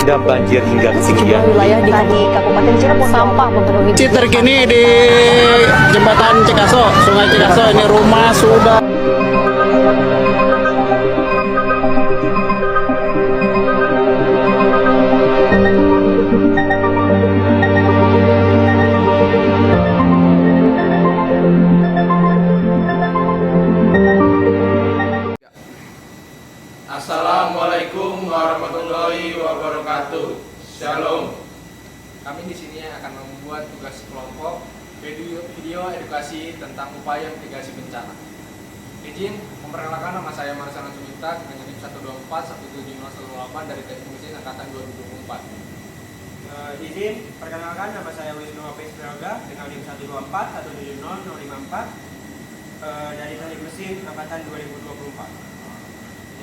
merendam banjir hingga ketinggian. Wilayah di Kabupaten Cirebon sampah memenuhi. Terkini di jembatan Cikaso, Sungai Cikaso, ini rumah sudah. Assalamualaikum warahmatullahi wabarakatuh. Shalom. Kami di sini akan membuat tugas kelompok video edukasi tentang upaya mitigasi bencana. Izin memperkenalkan, nama saya Marcel Suminta dengan NIM 124170108 dari Teknik Mesin Angkatan 2024. Izin perkenalkan, nama saya Wisnu Apes Braga dengan NIM 124170054 dari Teknik Mesin Angkatan 2024.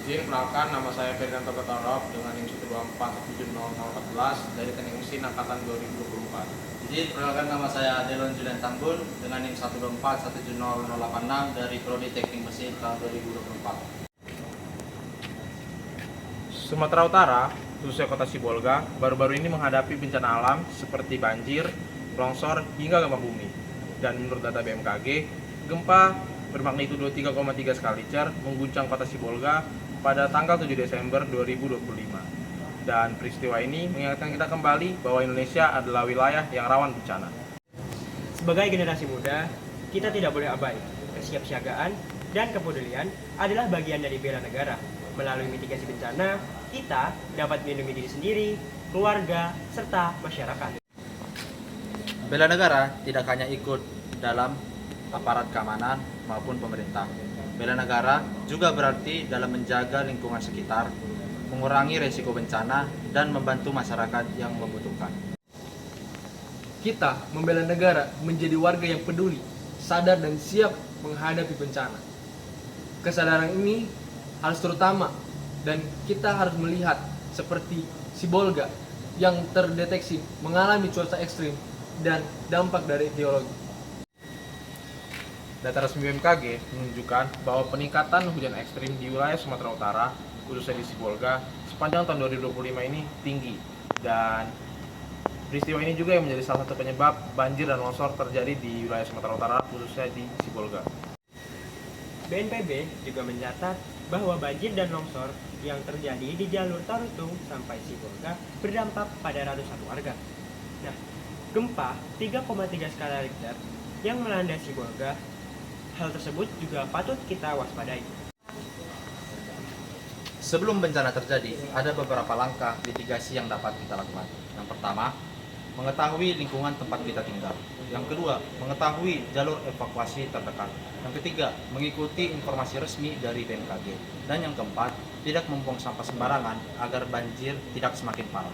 Izin perkenalkan, nama saya Ferdinand Togatarov dengan NIM 124170014 dari Teknik Mesin Angkatan 2024. Izin perkenalkan, nama saya Delon Julian Tambun dengan NIM 124170086 dari Prodi Teknik Mesin tahun 2024. Sumatera Utara, khususnya Kota Sibolga, baru-baru ini menghadapi bencana alam seperti banjir, longsor, hingga gempa bumi. Dan menurut data BMKG, gempa bermagnitudo 3,3 skala Richter mengguncang Kota Sibolga pada tanggal 7 Desember 2025. Dan peristiwa ini mengingatkan kita kembali bahwa Indonesia adalah wilayah yang rawan bencana. Sebagai generasi muda, kita tidak boleh abai. Kesiapsiagaan dan kepedulian adalah bagian dari bela negara. Melalui mitigasi bencana, kita dapat melindungi diri sendiri, keluarga, serta masyarakat. Bela negara tidak hanya ikut dalam aparat keamanan maupun pemerintah. Bela negara juga berarti dalam menjaga lingkungan sekitar, mengurangi resiko bencana, dan membantu masyarakat yang membutuhkan. Kita membela negara menjadi warga yang peduli, sadar dan siap menghadapi bencana. Kesadaran ini harus terutama dan kita harus melihat seperti Sibolga yang terdeteksi mengalami cuaca ekstrim dan dampak dari geologi. Data resmi BMKG menunjukkan bahwa peningkatan hujan ekstrim di wilayah Sumatera Utara, khususnya di Sibolga, sepanjang tahun 2025 ini tinggi. Dan peristiwa ini juga yang menjadi salah satu penyebab banjir dan longsor terjadi di wilayah Sumatera Utara, khususnya di Sibolga. BNPB juga mencatat bahwa banjir dan longsor yang terjadi di jalur Tarutung sampai Sibolga berdampak pada ratusan warga. Nah, gempa 3,3 skala Richter yang melanda Sibolga, hal tersebut juga patut kita waspadai. Sebelum bencana terjadi, ada beberapa langkah mitigasi yang dapat kita lakukan. Yang pertama, mengetahui lingkungan tempat kita tinggal. Yang kedua, mengetahui jalur evakuasi terdekat. Yang ketiga, mengikuti informasi resmi dari BMKG. Dan yang keempat, tidak membuang sampah sembarangan agar banjir tidak semakin parah.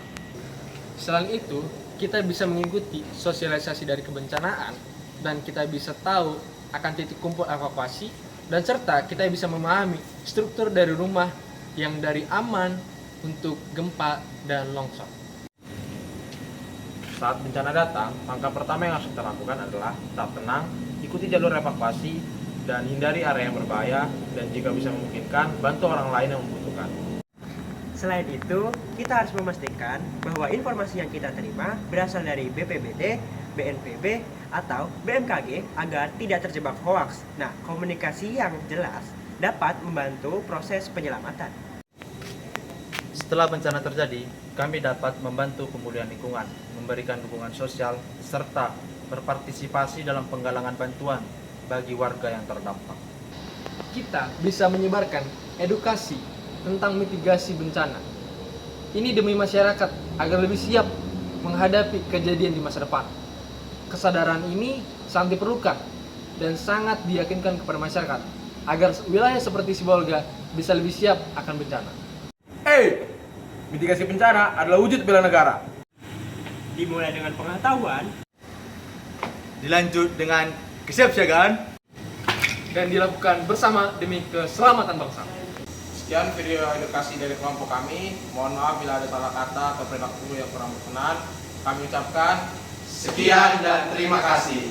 Selain itu, kita bisa mengikuti sosialisasi dari kebencanaan dan kita bisa tahu akan titik kumpul evakuasi, dan serta kita bisa memahami struktur dari rumah yang dari aman untuk gempa dan longsor. Saat bencana datang, langkah pertama yang harus kita lakukan adalah tetap tenang, ikuti jalur evakuasi, dan hindari area yang berbahaya, dan jika bisa memungkinkan, bantu orang lain yang membutuhkan. Selain itu, kita harus memastikan bahwa informasi yang kita terima berasal dari BPBD, BNPB, atau BMKG agar tidak terjebak hoaks. Nah, komunikasi yang jelas dapat membantu proses penyelamatan. Setelah bencana terjadi, kami dapat membantu pemulihan lingkungan, memberikan dukungan sosial, serta berpartisipasi dalam penggalangan bantuan bagi warga yang terdampak. Kita bisa menyebarkan edukasi tentang mitigasi bencana. Ini demi masyarakat agar lebih siap menghadapi kejadian di masa depan. Kesadaran ini sangat diperlukan dan sangat diyakinkan kepada masyarakat agar wilayah seperti Sibolga bisa lebih siap akan bencana. Mitigasi bencana adalah wujud bela negara. Dimulai dengan pengetahuan, Dilanjut dengan kesiapsiagaan, Dan dilakukan bersama demi keselamatan bangsa. Sekian video edukasi dari kelompok kami. Mohon maaf bila ada salah kata atau perilaku yang kurang berkenan. Kami ucapkan sekian dan terima kasih.